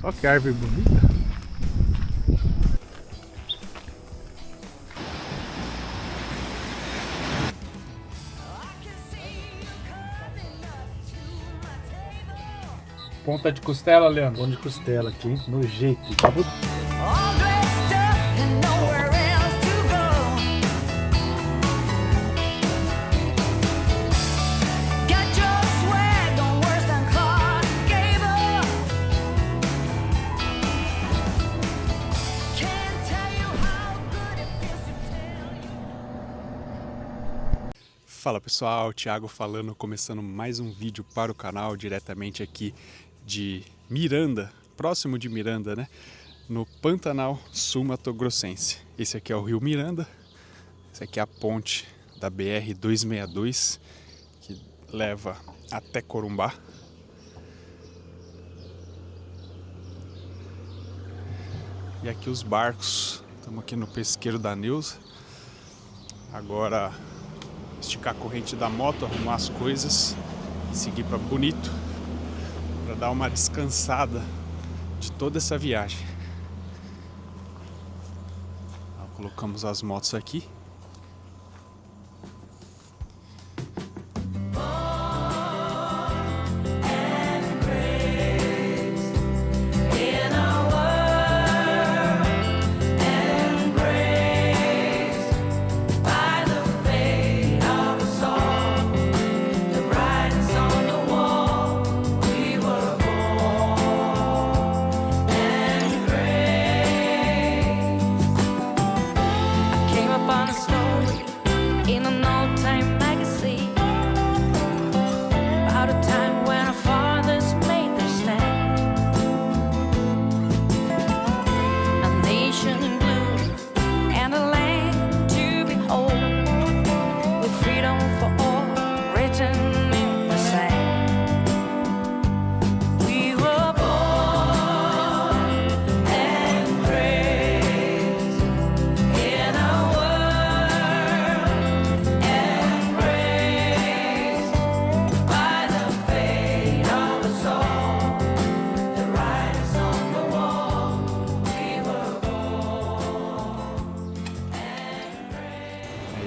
Olha que árvore bonita. Ponta de costela, Leandro? Pão de costela aqui, hein? No jeito. Tá bom? All dressed up and nowhere else to go. Got your swag on worse than Clark Gable. Can't tell you how good it feels to tell you. Fala pessoal, Thiago falando, começando mais um vídeo para o canal, diretamente aqui de Miranda, próximo de Miranda, né? No Pantanal Sul-Mato-Grossense. Esse aqui é o Rio Miranda, esse aqui é a ponte da BR-262, que leva até Corumbá. E aqui os barcos, estamos aqui no pesqueiro da Neuza. Agora esticar a corrente da moto, arrumar as coisas e seguir para Bonito, para dar uma descansada de toda essa viagem. Colocamos as motos aqui.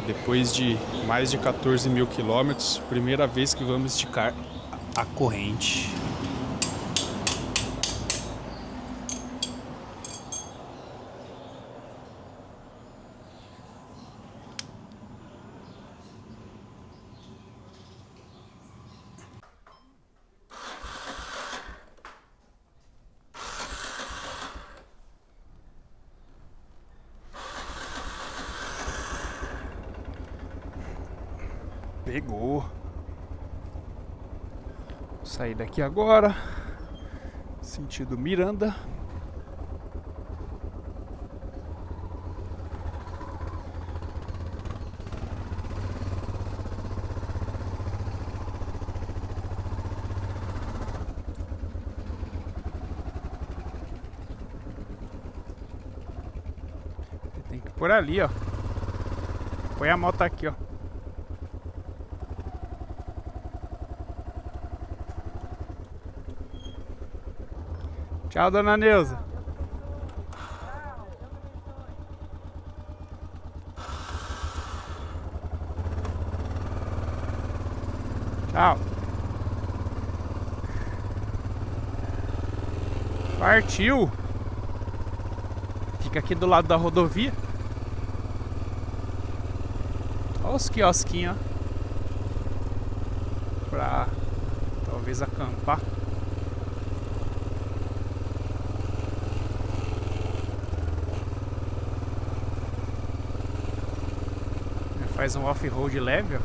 Depois de mais de 14 mil quilômetros, primeira vez que vamos esticar a corrente. Pegou. Vou sair daqui agora. Sentido Miranda. Tem que ir por ali, ó. Põe a moto aqui, ó. Tchau, dona Neuza. Tchau. Partiu. Fica aqui do lado da rodovia. Olha os quiosquinhos, ó. Pra talvez acampar. Faz um off-road leve, ó.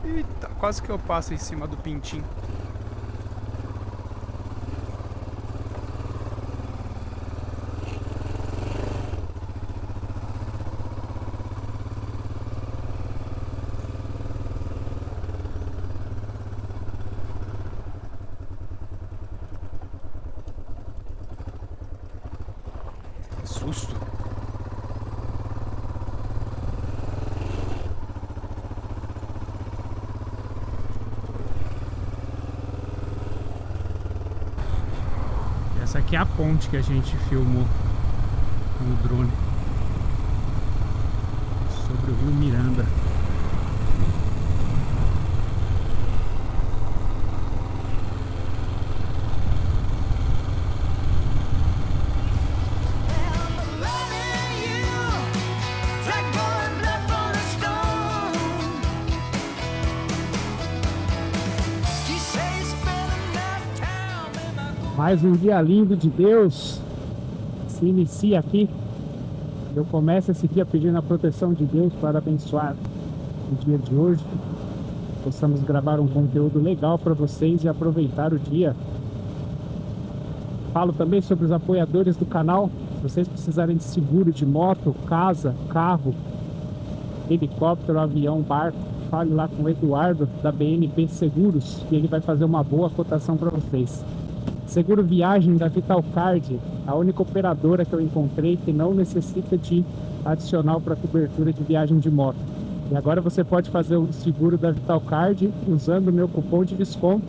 Eita, quase que eu passo em cima do pintinho. Que susto. Essa aqui é a ponte que a gente filmou com o drone sobre o rio Miranda. Mais um dia lindo de Deus se inicia aqui. Eu começo esse dia pedindo a proteção de Deus para abençoar o dia de hoje. Possamos gravar um conteúdo legal para vocês e aproveitar o dia. Falo também sobre os apoiadores do canal. Se vocês precisarem de seguro de moto, casa, carro, helicóptero, avião, barco, fale lá com o Eduardo da BNP Seguros e ele vai fazer uma boa cotação para vocês. Seguro viagem da Vitalcard, a única operadora que eu encontrei que não necessita de adicional para cobertura de viagem de moto. E agora você pode fazer o seguro da Vitalcard usando o meu cupom de desconto,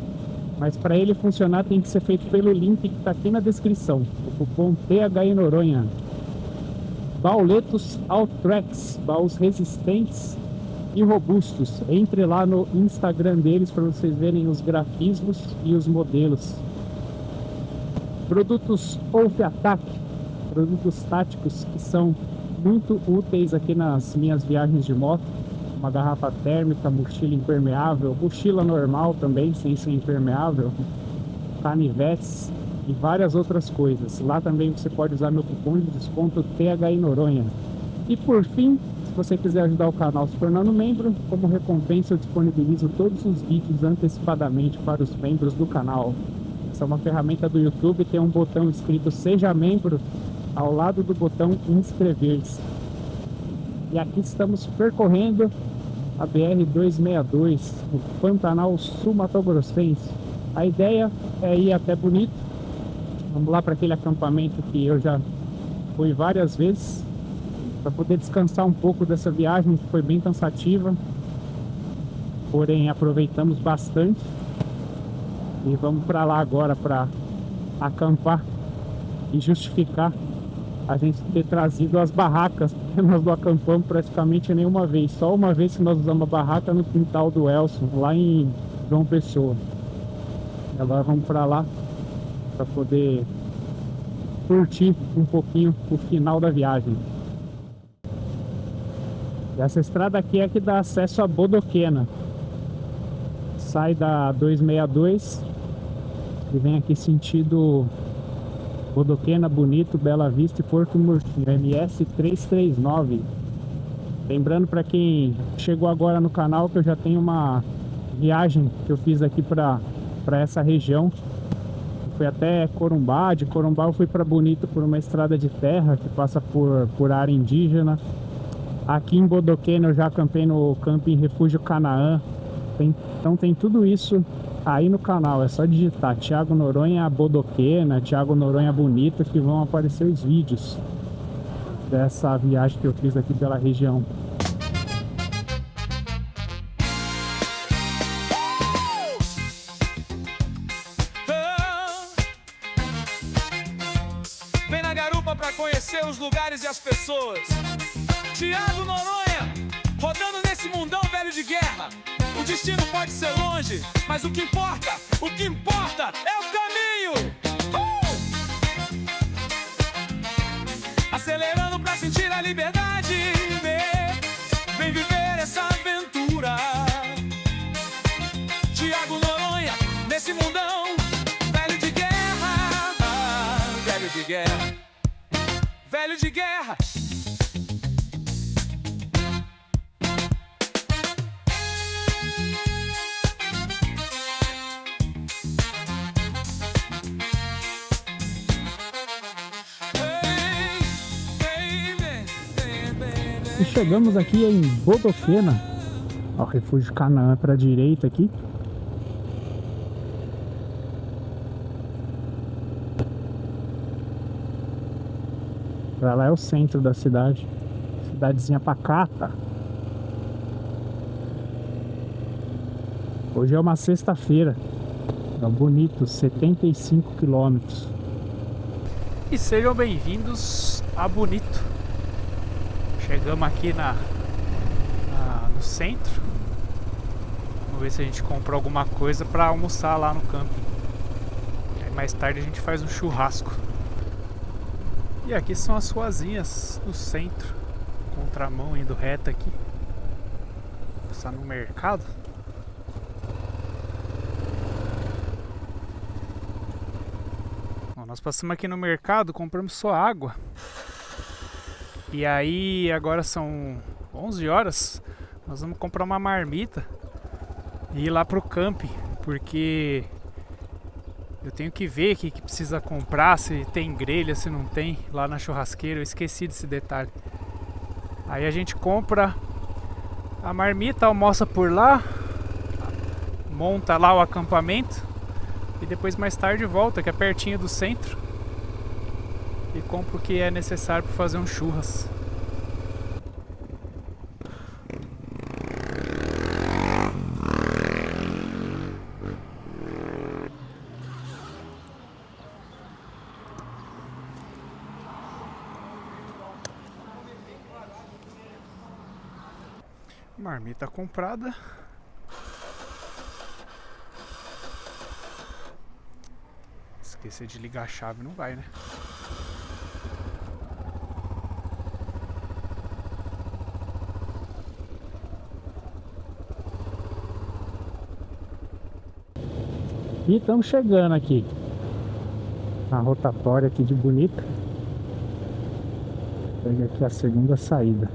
mas para ele funcionar tem que ser feito pelo link que está aqui na descrição, o cupom THI Noronha. Bauletos Altrex, baús resistentes e robustos. Entre lá no Instagram deles para vocês verem os grafismos e os modelos. Produtos Wolf Attack, produtos táticos que são muito úteis aqui nas minhas viagens de moto. Uma garrafa térmica, mochila impermeável, mochila normal também, sem ser impermeável, canivetes e várias outras coisas. Lá também você pode usar meu cupom de desconto THI Noronha. E por fim, se você quiser ajudar o canal se tornando membro, como recompensa eu disponibilizo todos os vídeos antecipadamente para os membros do canal. Essa é uma ferramenta do YouTube, tem um botão escrito Seja Membro ao lado do botão Inscrever-se. E aqui estamos percorrendo a BR-262, o Pantanal Sul-Mato-Grossense. A ideia é ir até Bonito. Vamos lá para aquele acampamento que eu já fui várias vezes, para poder descansar um pouco dessa viagem que foi bem cansativa. Porém, aproveitamos bastante. E vamos para lá agora para acampar e justificar a gente ter trazido as barracas, porque nós não acampamos praticamente nenhuma vez. Só uma vez que nós usamos a barraca no quintal do Elson, lá em João Pessoa. E agora vamos para lá para poder curtir um pouquinho o final da viagem. E essa estrada aqui é que dá acesso a Bodoquena. Sai da 262 e vem aqui sentido Bodoquena, Bonito, Bela Vista e Porto Murtinho, MS 339. Lembrando para quem chegou agora no canal que eu já tenho uma viagem que eu fiz aqui para essa região. Fui até Corumbá, de Corumbá eu fui para Bonito por uma estrada de terra que passa por área indígena. Aqui em Bodoquena eu já acampei no camping Refúgio Canaã. Então tem tudo isso aí no canal, é só digitar Thiago Noronha Bodoquena, Thiago Noronha Bonito, que vão aparecer os vídeos dessa viagem que eu fiz aqui pela região. Vem na garupa pra conhecer os lugares e as pessoas. Thiago Noronha, rodando nesse mundão velho de guerra. O destino pode ser longe, mas o que importa é o caminho. Acelerando pra sentir a liberdade. Vem viver essa aventura. Thiago Noronha, nesse mundão velho de guerra. Velho de guerra. Velho de guerra. E chegamos aqui em Bodoquena, ó, o Refúgio Canaã para a direita aqui. Pra lá é o centro da cidade, cidadezinha pacata. Hoje é uma sexta-feira, é bonito, 75 quilômetros. E sejam bem-vindos a Bonito. Chegamos aqui no centro. Vamos ver se a gente compra alguma coisa para almoçar lá no camping. Aí mais tarde a gente faz um churrasco. E aqui são as ruazinhas do centro. Contramão indo reto aqui. Passar no mercado. Bom, nós passamos aqui no mercado, compramos só água. E aí agora são 11 horas. Nós vamos comprar uma marmita e ir lá pro camping, porque eu tenho que ver o que precisa comprar, se tem grelha, se não tem, lá na churrasqueira. Eu esqueci desse detalhe. Aí a gente compra a marmita, almoça por lá, monta lá o acampamento e depois mais tarde volta, que é pertinho do centro, e compra o que é necessário para fazer um churras. Marmita comprada. Esquecer de ligar a chave não vai, né? E estamos chegando aqui na rotatória aqui de Bonito. Pega aqui a segunda saída.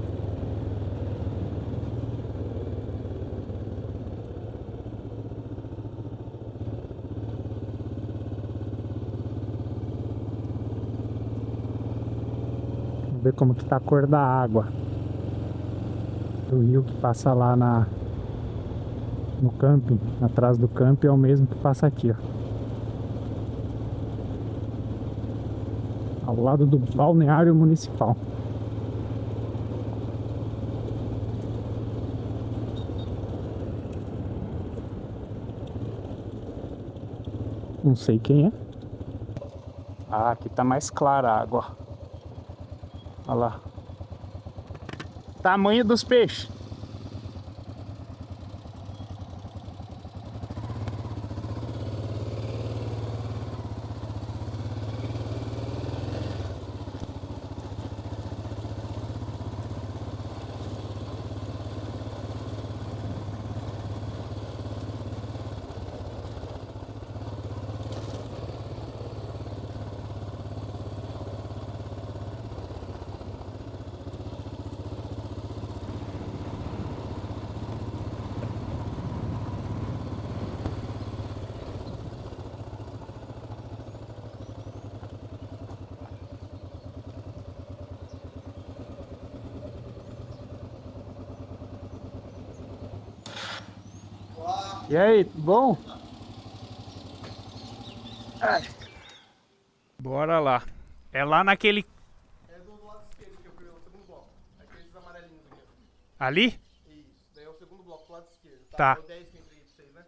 Vamos ver como que tá a cor da água do rio que passa lá no camping. Atrás do camping é o mesmo que passa aqui, ó, ao lado do balneário municipal. Não sei quem é. Ah, aqui tá mais clara a água. Olha lá. Tamanho dos peixes. E aí, tudo bom? Ai. Bora lá. É lá naquele... É do lado esquerdo que eu fui o segundo bloco. Aqueles amarelinhos aqui. Ali? Isso, daí é o segundo bloco do lado esquerdo. Tá. É o 10 que eu entreguei pra vocês, né?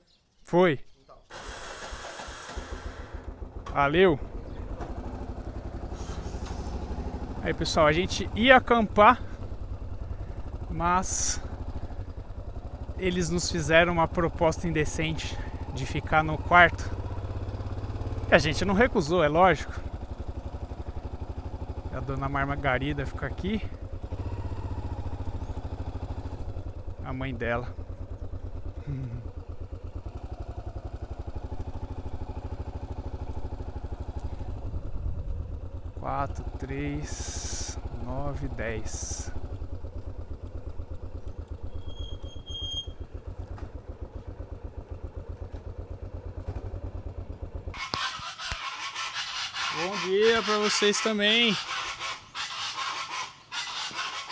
Foi. Então. Valeu. Aí, pessoal, a gente ia acampar, mas eles nos fizeram uma proposta indecente de ficar no quarto. E a gente não recusou, é lógico. A dona Margarida fica aqui. A mãe dela. 4, 3, 9, 10. Bom dia pra vocês também.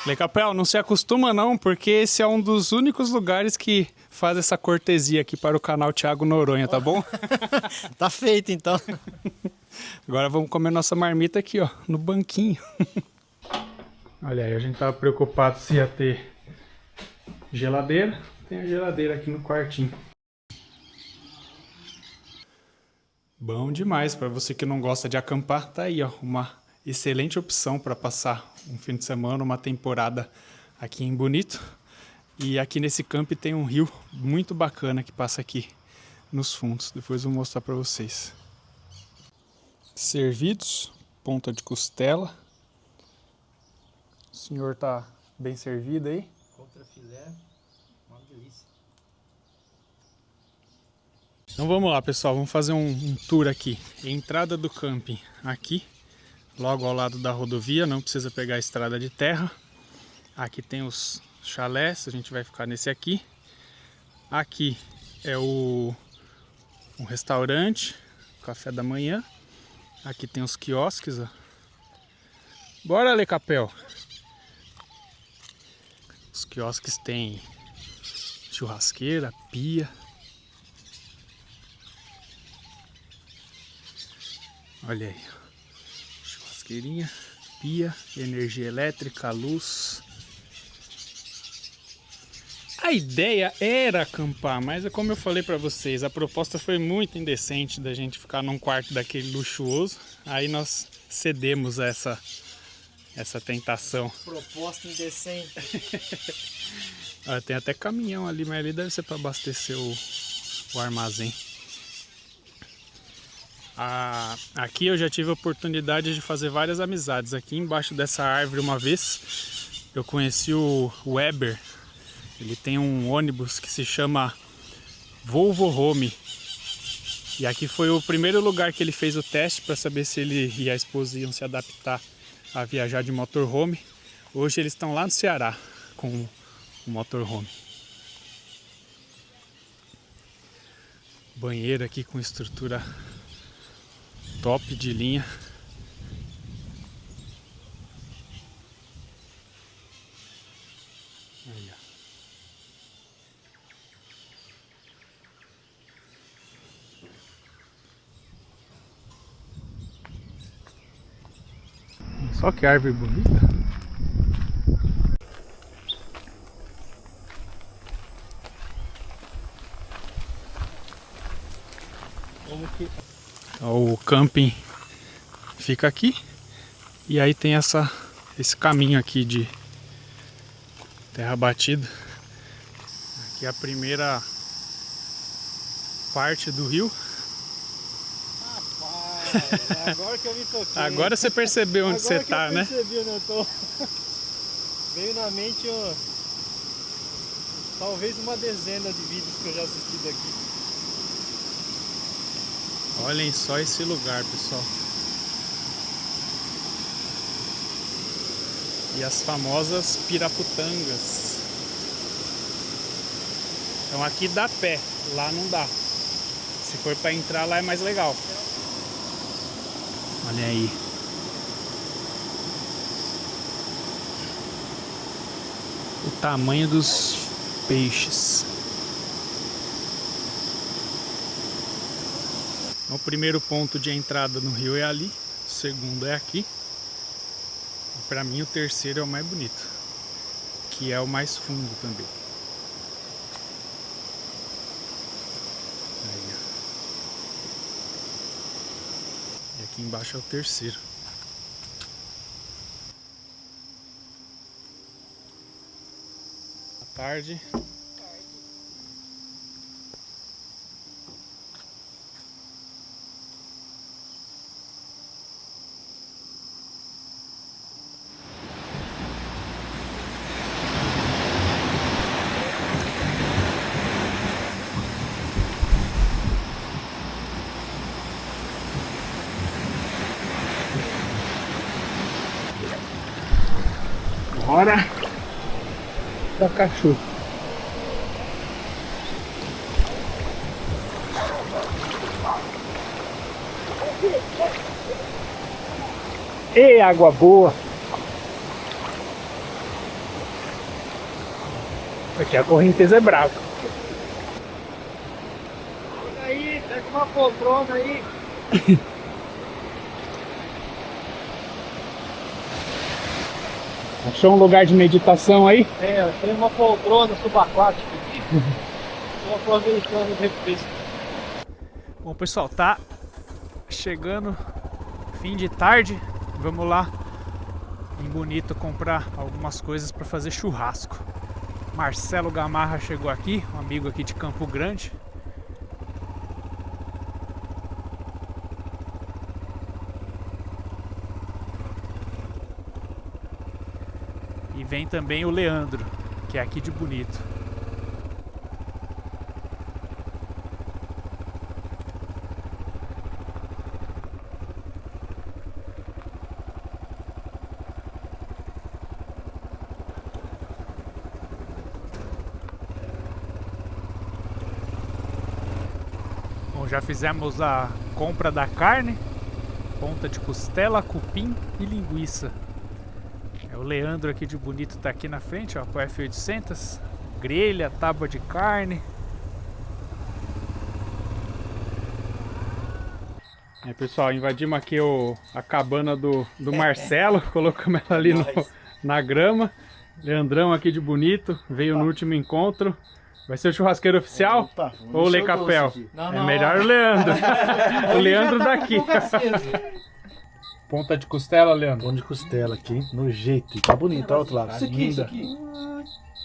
Lecapel, não se acostuma não, porque esse é um dos únicos lugares que faz essa cortesia aqui para o canal Thiago Noronha, tá bom? Tá feito então. Agora vamos comer nossa marmita aqui, ó, no banquinho. Olha aí, a gente tava preocupado se ia ter geladeira. Tem a geladeira aqui no quartinho. Bom demais, para você que não gosta de acampar, tá aí, ó, uma excelente opção para passar um fim de semana, uma temporada aqui em Bonito. E aqui nesse camp tem um rio muito bacana que passa aqui nos fundos. Depois eu vou mostrar para vocês. Servidos, ponta de costela. O senhor tá bem servido aí? Contra filé, uma delícia. Então vamos lá, pessoal, vamos fazer um tour aqui. Entrada do camping aqui, logo ao lado da rodovia, não precisa pegar a estrada de terra. Aqui tem os chalés, a gente vai ficar nesse aqui. Aqui é um restaurante, café da manhã. Aqui tem os quiosques, ó. Bora, Le Capel. Os quiosques tem churrasqueira, pia. Olha aí, churrasqueirinha, pia, energia elétrica, luz. A ideia era acampar, mas como eu falei pra vocês, a proposta foi muito indecente da gente ficar num quarto daquele luxuoso. Aí nós cedemos a essa tentação. Proposta indecente. Olha, tem até caminhão ali, mas ali deve ser para abastecer o armazém. Aqui eu já tive a oportunidade de fazer várias amizades. Aqui embaixo dessa árvore uma vez eu conheci o Weber. Ele tem um ônibus que se chama Volvo Home. E aqui foi o primeiro lugar que ele fez o teste para saber se ele e a esposa iam se adaptar a viajar de motorhome. Hoje eles estão lá no Ceará com o motorhome. Banheiro aqui com estrutura top de linha. Aí, ó. Só que árvore bonita. O camping fica aqui e aí tem esse caminho aqui de terra batida. Aqui é a primeira parte do rio. Agora que eu me toquei. Agora você percebeu onde você tá, né? Agora que eu percebi onde eu tô. Veio na mente talvez uma dezena de vídeos que eu já assisti daqui. Olhem só esse lugar, pessoal. E as famosas piraputangas. Então aqui dá pé, lá não dá. Se for para entrar lá é mais legal. Olha aí. O tamanho dos peixes. O primeiro ponto de entrada no rio é ali, o segundo é aqui. E para mim o terceiro é o mais bonito, que é o mais fundo também. Aí, ó. E aqui embaixo é o terceiro. Boa tarde. Hora da cachorro. E água boa. Aqui a correnteza é brava. Olha aí, pega uma poltrona aí. Achou um lugar de meditação aí? É, tem uma poltrona subaquática aqui. Estou aproveitando o refresco. Bom, pessoal, tá chegando fim de tarde. Vamos lá em Bonito comprar algumas coisas para fazer churrasco. Marcelo Gamarra chegou aqui, um amigo aqui de Campo Grande. E vem também o Leandro, que é aqui de Bonito. Bom, já fizemos a compra da carne, ponta de costela, cupim e linguiça. O Leandro aqui de Bonito tá aqui na frente, ó, com o F800, grelha, tábua de carne. Aí pessoal, invadimos aqui a cabana do Marcelo, colocamos ela ali na grama. Leandrão aqui de Bonito, veio no último encontro. Vai ser o churrasqueiro oficial? Opa, ou o Lei Capel? É melhor o Leandro. O Leandro daqui. Ponta de costela, Leandro? Pão de costela aqui, no jeito. Tá bonito, olha o outro lado. Isso aqui, Linda.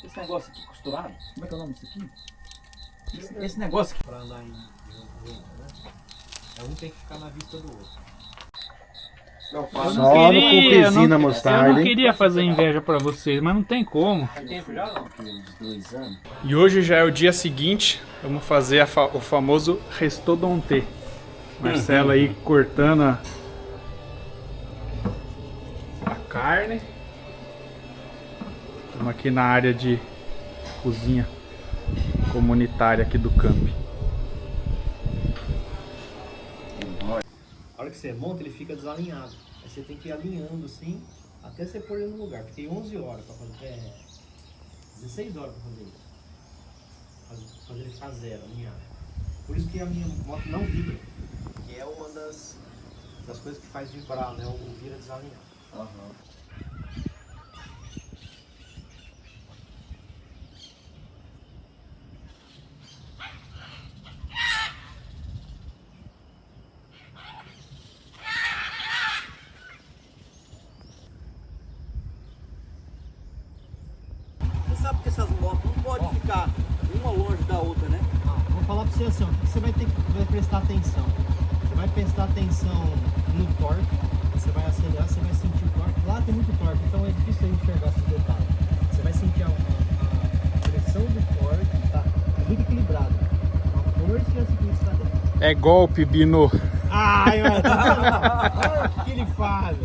Esse negócio aqui costurado, como é que é o nome disso aqui? Esse negócio aqui. Pra andar em junto, né? Um tem que ficar na vista do outro. Não, Só no cupinzinho na eu mostarda. não queria fazer inveja pra vocês, mas não tem como. Faz tempo já não? uns 2 anos. E hoje já é o dia seguinte, vamos fazer o famoso restauranté. Marcelo aí cortando a carne. Estamos aqui na área de cozinha comunitária aqui do camp. A hora que você monta, ele fica desalinhado. Aí você tem que ir alinhando assim, até você pôr ele no lugar. Fiquei 11 horas pra fazer, 16 horas pra fazer isso. Fazer ele ficar zero, alinhado. Por isso que a minha moto não vibra. Que é uma das coisas que faz vibrar, né? O vira desalinhado. Você sabe que essas motos não podem ficar uma longe da outra, né? Vou falar pra você assim, ó, o que você vai ter que prestar atenção? Você vai prestar atenção no torque, você vai acelerar, você vai sentir o torque. Lá tem muito torque, então é difícil aí enxergar esses detalhes. Você vai sentir a pressão do torque, tá? É muito equilibrado. A força e a simplicidade. É golpe, Bino. Ai, olha o que ele faz.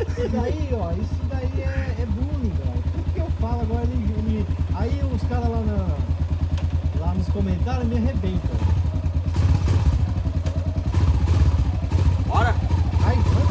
Isso daí, ó, isso daí é bullying, velho. Tudo que eu falo agora, aí os caras lá nos comentários me arrebentam. Bora! Ai, vamos.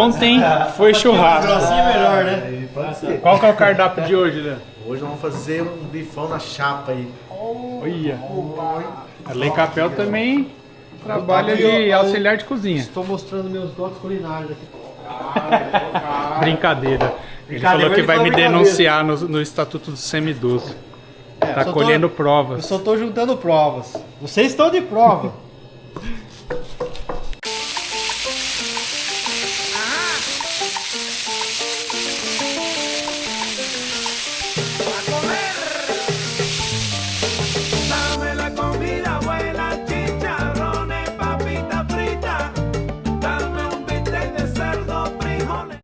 Ontem foi churrasco. Grossinho melhor, né? Aí pode ser. Qual que é o cardápio de hoje, Leandro? Hoje nós vamos fazer um bifão na chapa aí. Olha. A Lei Capel também trabalha de auxiliar de cozinha. Estou mostrando meus dotes culinários aqui. Brincadeira. Ele Brincadeira, falou que ele vai falou me brincadeira. denunciar no Estatuto do Semidoso. Tá só colhendo Eu provas. só tô juntando provas. Vocês estão de prova.